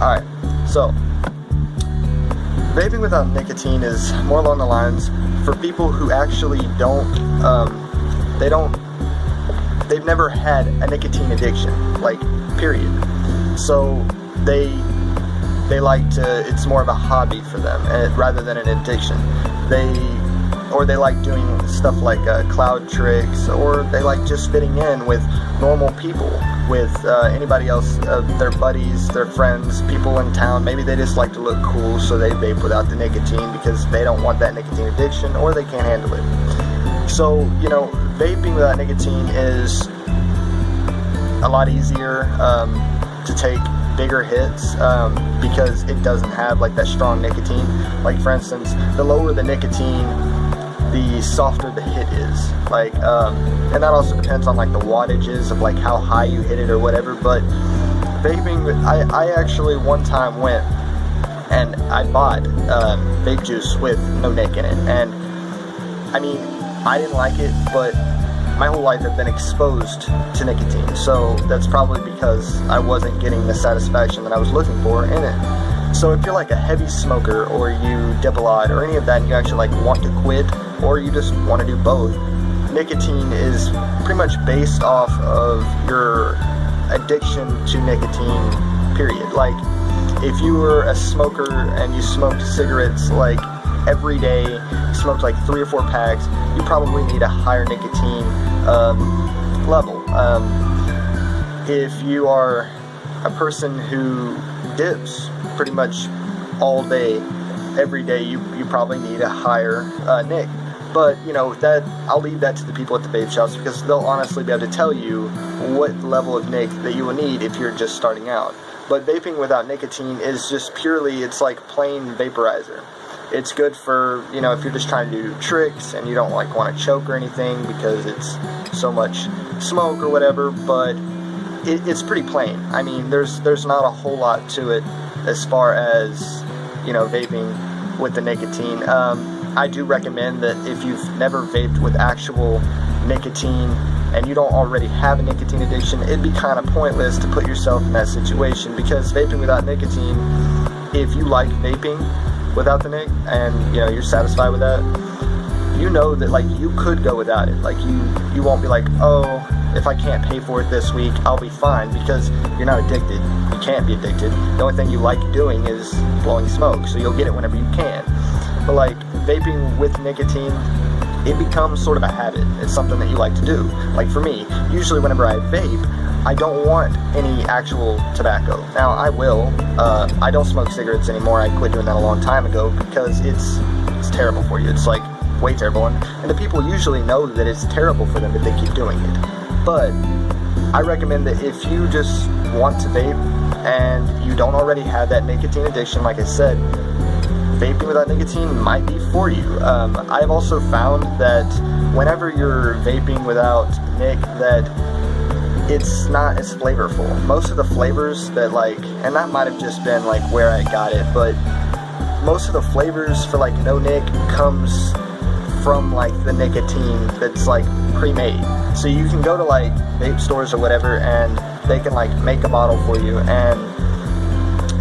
Alright, so vaping without nicotine is more along the lines for people who actually they've never had a nicotine addiction, like, period. So they like to, it's more of a hobby for them rather than an addiction. They like doing stuff like cloud tricks, or they like just fitting in with normal people, with anybody else, their buddies, their friends, people in town. Maybe they just like to look cool, so they vape without the nicotine because they don't want that nicotine addiction, or they can't handle it. So, you know, vaping without nicotine is a lot easier to take bigger hits because it doesn't have like that strong nicotine. Like, for instance, the lower the nicotine, the softer the hit is. Like, and that also depends on like the wattages of like how high you hit it or whatever. But vaping, I actually one time went and I bought vape juice with no nic in it, and I mean, I didn't like it, but my whole life I've been exposed to nicotine, so that's probably because I wasn't getting the satisfaction that I was looking for in it. So if you're like a heavy smoker, or you dibble-eyed, or any of that, and you actually like want to quit, or you just want to do both, nicotine is pretty much based off of your addiction to nicotine, period. Like, if you were a smoker and you smoked cigarettes like every day, smoked like 3 or 4 packs, you probably need a higher nicotine level. If you are a person who dips pretty much all day, every day, you probably need a higher nic. But, you know, that I'll leave that to the people at the vape shops, because they'll honestly be able to tell you what level of nic that you will need if you're just starting out. But vaping without nicotine is just purely, it's like plain vaporizer. It's good for, you know, if you're just trying to do tricks and you don't like want to choke or anything because it's so much smoke or whatever, but it's pretty plain. I mean, there's not a whole lot to it as far as, you know, vaping with the nicotine. I do recommend that if you've never vaped with actual nicotine and you don't already have a nicotine addiction, it'd be kind of pointless to put yourself in that situation, because vaping without nicotine, if you like vaping without the nic and, you know, you're satisfied with that, you know that like you could go without it. Like, you won't be like, oh, if I can't pay for it this week, I'll be fine, because you're not addicted. You can't be addicted. The only thing you like doing is blowing smoke, so you'll get it whenever you can. But like, vaping with nicotine, it becomes sort of a habit. It's something that you like to do. Like, for me, usually whenever I vape, I don't want any actual tobacco. Now, I will. I don't smoke cigarettes anymore. I quit doing that a long time ago because it's terrible for you. It's like way terrible. And the people usually know that it's terrible for them if they keep doing it. But I recommend that if you just want to vape and you don't already have that nicotine addiction, like I said, vaping without nicotine might be for you. I've also found that whenever you're vaping without nic, that it's not as flavorful. Most of the flavors that like, and that might have just been like where I got it, but most of the flavors for like no nic comes from like the nicotine that's like pre-made. So you can go to like vape stores or whatever, and they can like make a bottle for you, and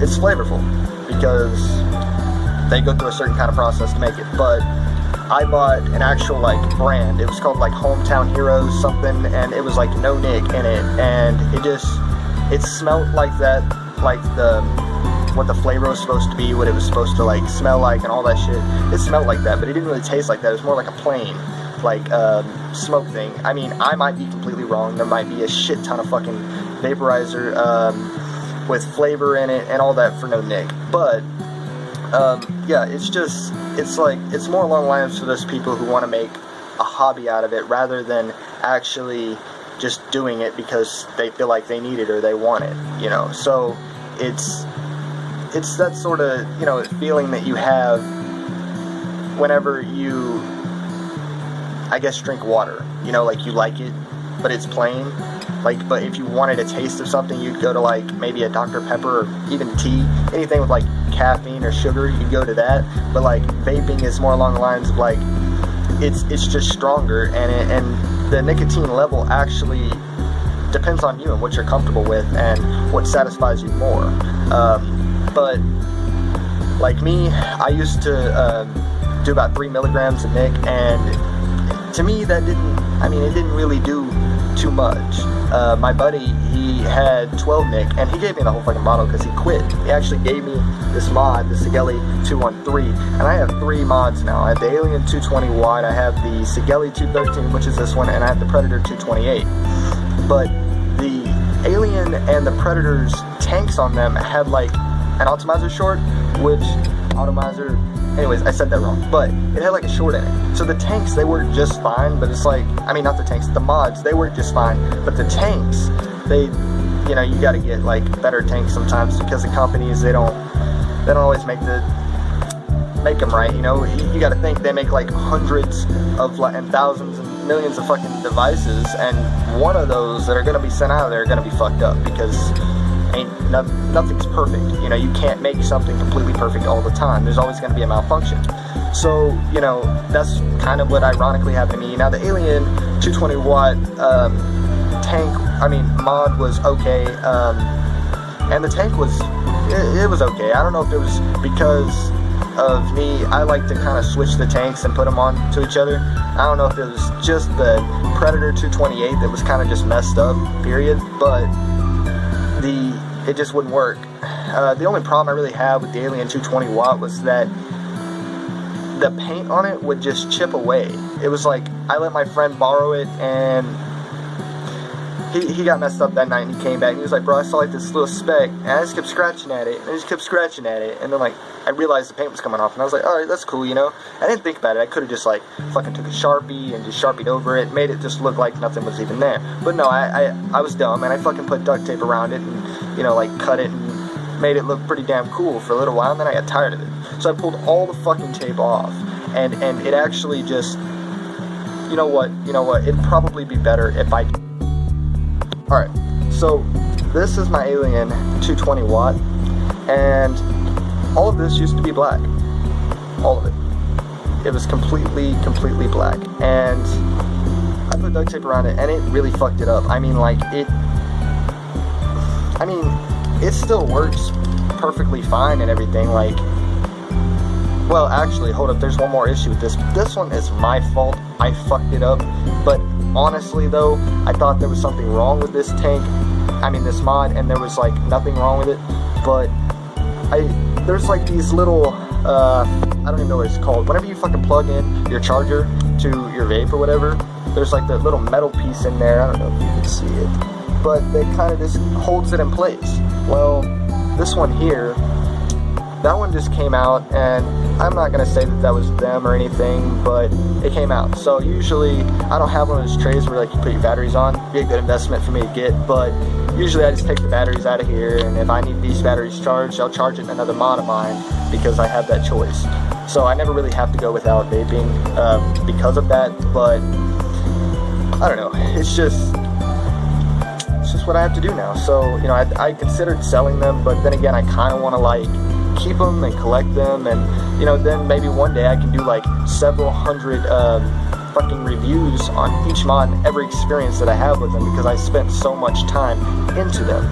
it's flavorful because they go through a certain kind of process to make it. But I bought an actual like brand. It was called like Hometown Heroes something, and it was like no nic in it, and it smelled like that, like what the flavor was supposed to be, what it was supposed to like smell like, and all that shit. It smelled like that, but it didn't really taste like that. It was more like a plain like smoke thing. I mean, I might be completely wrong. There might be a shit ton of fucking vaporizer with flavor in it and all that for no nic, but yeah, it's more along the lines for those people who want to make a hobby out of it rather than actually just doing it because they feel like they need it or they want it, you know. So it's that sort of, you know, feeling that you have whenever you, I guess, drink water, you know, like you like it, but it's plain. Like, but if you wanted a taste of something, you'd go to like maybe a Dr. Pepper or even tea, anything with like caffeine or sugar, you'd go to that. But like vaping is more along the lines of like, it's just stronger, and the nicotine level actually depends on you and what you're comfortable with and what satisfies you more. But like me, I used to do about 3 milligrams of nic, and to me that it didn't really do too much. My buddy, he had 12 nic, and he gave me the whole fucking bottle because he quit. He actually gave me this mod, the Sigelli 213, and I have 3 mods now. I have the Alien 220 watt, I have the Sigelli 213, which is this one, and I have the Predator 228. But the Alien and the Predator's tanks on them had like an atomizer short, anyways, I said that wrong, but it had like a short in it. So the tanks, they worked just fine, but it's like, not the tanks, the mods, they worked just fine, but the tanks, you gotta get like better tanks sometimes, because the companies, they don't always make them right, you gotta think they make like hundreds of and thousands and millions of fucking devices, and one of those that are gonna be sent out of there are gonna be fucked up, because nothing's perfect. You can't make something completely perfect all the time. There's always going to be a malfunction. So, that's kind of what ironically happened to me. Now, the Alien 220 watt mod was okay, and the tank was, it was okay. I don't know if it was because of me. I like to kind of switch the tanks and put them on to each other. I don't know if it was just the Predator 228 that was kind of just messed up, period, but it just wouldn't work. The only problem I really had with the Alien 220 watt was that the paint on it would just chip away. It was like, I let my friend borrow it, and he got messed up that night, and he came back and he was like, bro, I saw like this little speck, and I just kept scratching at it, and then like I realized the paint was coming off, and I was like, alright, that's cool, I didn't think about it. I could have just like fucking took a Sharpie and just Sharpied over it, made it just look like nothing was even there. But no, I was dumb, and I fucking put duct tape around it, and like cut it and made it look pretty damn cool for a little while, and then I got tired of it. So I pulled all the fucking tape off, and it actually just, you know what, it'd probably be better if I... Alright, so this is my Alien 220 watt, and all of this used to be black. All of it. It was completely black, and I put duct tape around it, and it really fucked it up. It still works perfectly fine and everything, like, well, actually, hold up, there's one more issue with this. This one is my fault. I fucked it up, but honestly though, I thought there was something wrong with this tank, this mod, and there was like nothing wrong with it, but there's like these little, I don't even know what it's called, whenever you fucking plug in your charger to your vape or whatever, there's like the little metal piece in there, I don't know if you can see it, but that kind of just holds it in place. Well, this one here, that one just came out, and I'm not going to say that was them or anything, but it came out. So usually, I don't have one of those trays where like you put your batteries on. It'd be a good investment for me to get, but usually I just take the batteries out of here, and if I need these batteries charged, I'll charge it in another mod of mine, because I have that choice. So I never really have to go without vaping because of that, but I don't know, it's just what I have to do now. So, I considered selling them, but then again, I kind of want to like keep them and collect them, and then maybe one day I can do like several hundred fucking reviews on each mod and every experience that I have with them, because I spent so much time into them.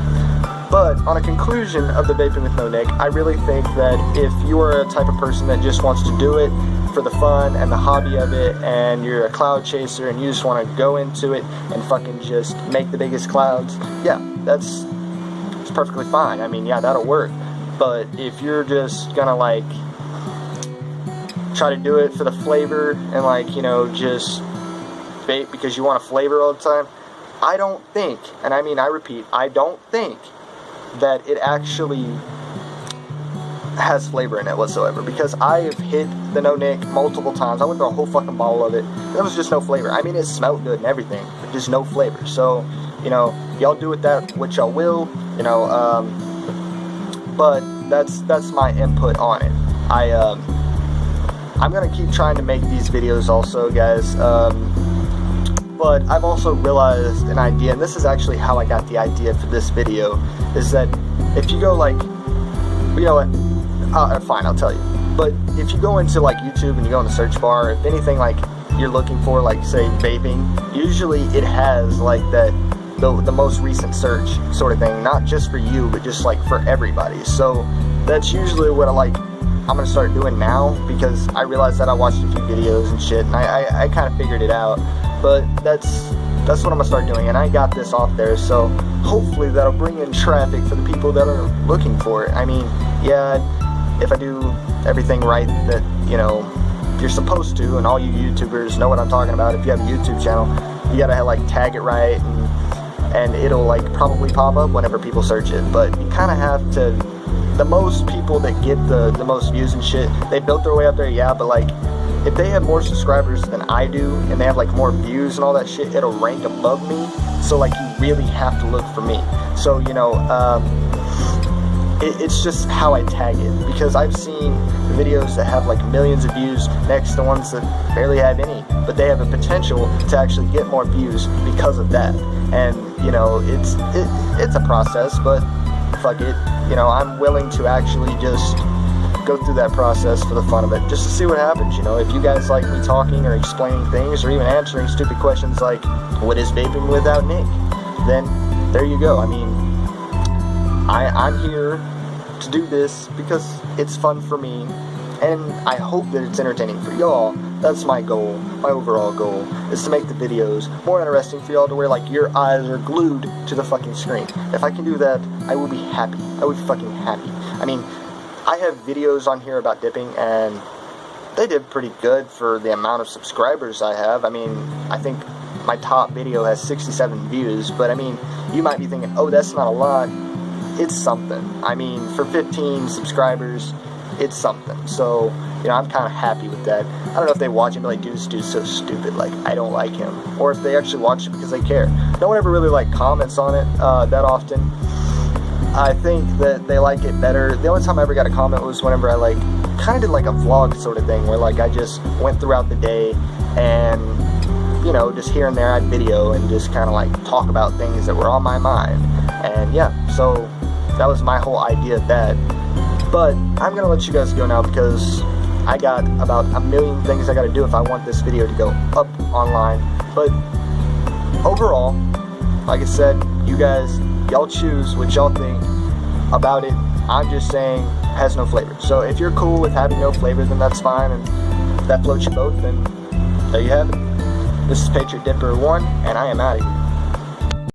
But on a conclusion of the Vaping with No Nic, I really think that if you are a type of person that just wants to do it for the fun and the hobby of it, and you're a cloud chaser and you just want to go into it and fucking just make the biggest clouds, yeah, it's perfectly fine. Yeah, that'll work. But if you're just gonna like try to do it for the flavor and like, just vape because you want a flavor all the time, I don't think, and I repeat, I don't think that it actually has flavor in it whatsoever, because I have hit the No Nic multiple times. I went through a whole fucking bottle of it, and there was just no flavor. It smelled good and everything, but just no flavor. So, y'all do with that what y'all will, but that's my input on it. I'm gonna keep trying to make these videos also, guys, but I've also realized an idea, and this is actually how I got the idea for this video, is that if you go like, fine, I'll tell you, but if you go into like YouTube and you go in the search bar, if anything like you're looking for, like say vaping, usually it has like the most recent search sort of thing, not just for you, but just like for everybody. So that's usually what I'm gonna start doing now, because I realized that I watched a few videos and shit, and I kind of figured it out. But that's what I'm gonna start doing, and I got this off there, so hopefully that'll bring in traffic for the people that are looking for it. I mean, yeah, if I do everything right that, you know, you're supposed to, and all you YouTubers know what I'm talking about. If you have a YouTube channel, you gotta like tag it right, and it'll like probably pop up whenever people search it. But you kind of have to, the most people that get the most views and shit, they built their way up there, yeah, but like, if they have more subscribers than I do, and they have like more views and all that shit, it'll rank above me. So like, you really have to look for me. So, you know, it's just how I tag it, because I've seen videos that have like millions of views next to ones that barely have any, but they have a potential to actually get more views because of that. And you know, it's a process, but fuck it, you know, I'm willing to actually just go through that process for the fun of it, just to see what happens. You know, if you guys like me talking or explaining things, or even answering stupid questions like, what is vaping without Nick, then there you go. I mean, I'm here to do this because it's fun for me, and I hope that it's entertaining for y'all. That's my goal. My overall goal is to make the videos more interesting for y'all, to where like your eyes are glued to the fucking screen. If I can do that, I will be happy. I would be fucking happy. I mean, I have videos on here about dipping, and they did pretty good for the amount of subscribers I have. I mean, I think my top video has 67 views, but I mean, you might be thinking, oh, that's not a lot. It's something. I mean, for 15 subscribers, it's something. So, you know, I'm kind of happy with that. I don't know if they watch it and be like, dude, this dude's so stupid, like, I don't like him. Or if they actually watch it because they care. No one ever really, like, comments on it that often. I think that they like it better. The only time I ever got a comment was whenever I, like, kind of did, like, a vlog sort of thing, where, like, I just went throughout the day and, you know, just here and there I'd video and just kind of, like, talk about things that were on my mind. And, yeah, so that was my whole idea of that. But I'm going to let you guys go now, because I got about a million things I got to do if I want this video to go up online. But overall, like I said, you guys, y'all choose what y'all think about it. I'm just saying, it has no flavor. So if you're cool with having no flavor, then that's fine, and if that floats your boat, then there you have it. This is Patriot Dipper 1, and I am out of here.